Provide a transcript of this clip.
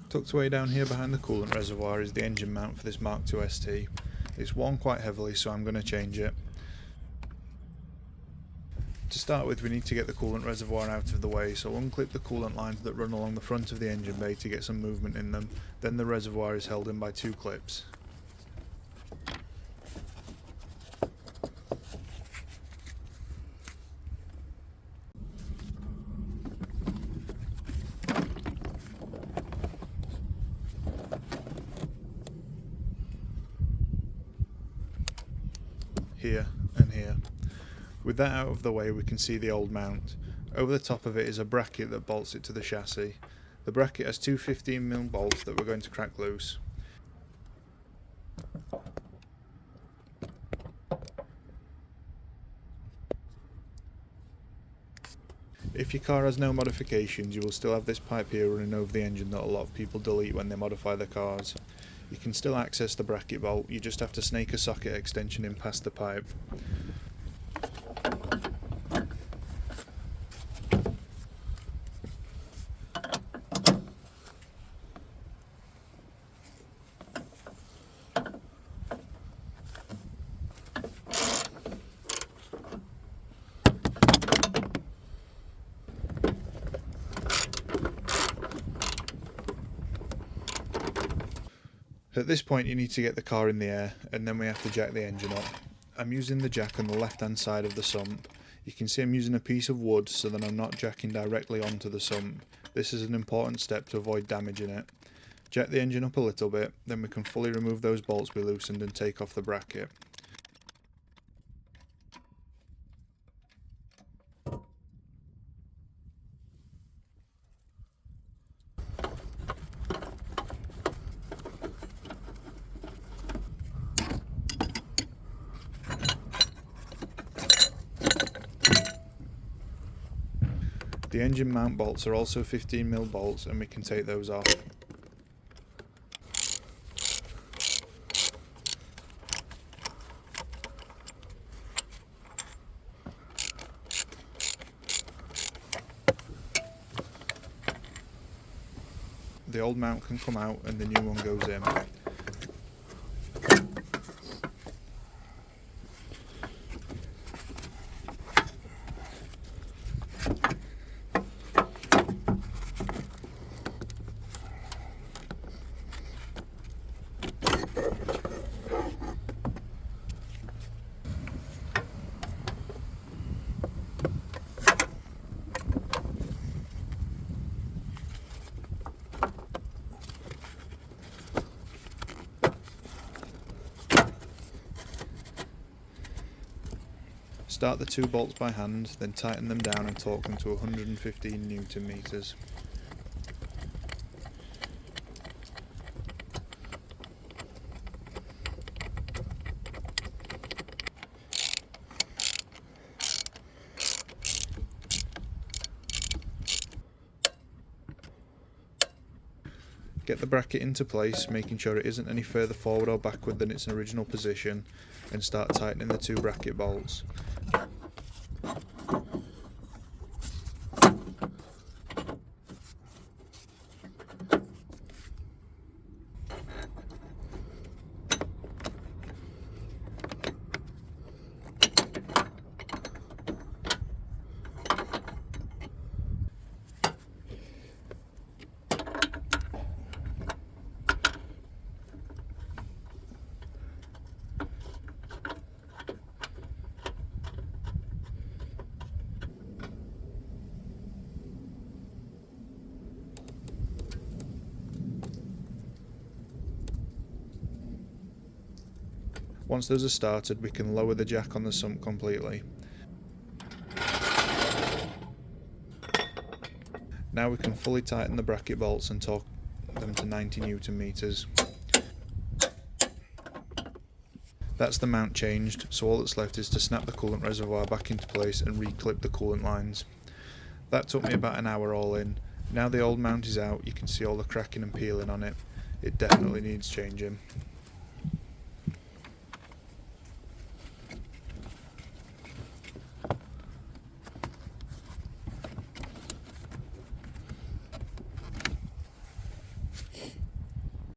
Tucked away down here behind the coolant reservoir is the engine mount for this MK2 ST. It's worn quite heavily, so I'm going to change it. To start with, we need to get the coolant reservoir out of the way, so unclip the coolant lines that run along the front of the engine bay to get some movement in them. Then the reservoir is held in by two clips. Here and here. With that out of the way, we can see the old mount. Over the top of it is a bracket that bolts it to the chassis. The bracket has two 15mm bolts that we're going to crack loose. If your car has no modifications, you will still have this pipe here running over the engine that a lot of people delete when they modify their cars. You can still access the bracket bolt, you just have to snake a socket extension in past the pipe. At this point you need to get the car in the air, and then we have to jack the engine up. I'm using the jack on the left hand side of the sump. You can see I'm using a piece of wood so that I'm not jacking directly onto the sump. This is an important step to avoid damaging it. Jack the engine up a little bit, then we can fully remove those bolts we loosened and take off the bracket. The engine mount bolts are also 15mm bolts, and we can take those off. The old mount can come out and the new one goes in. Start the two bolts by hand, then tighten them down and torque them to 115 Newton meters. Get the bracket into place, making sure it isn't any further forward or backward than its original position, and start tightening the two bracket bolts. Once those are started, we can lower the jack on the sump completely. Now we can fully tighten the bracket bolts and torque them to 90 Newton meters. That's the mount changed, so all that's left is to snap the coolant reservoir back into place and re-clip the coolant lines. That took me about an hour all in. Now the old mount is out, you can see all the cracking and peeling on it. It definitely needs changing.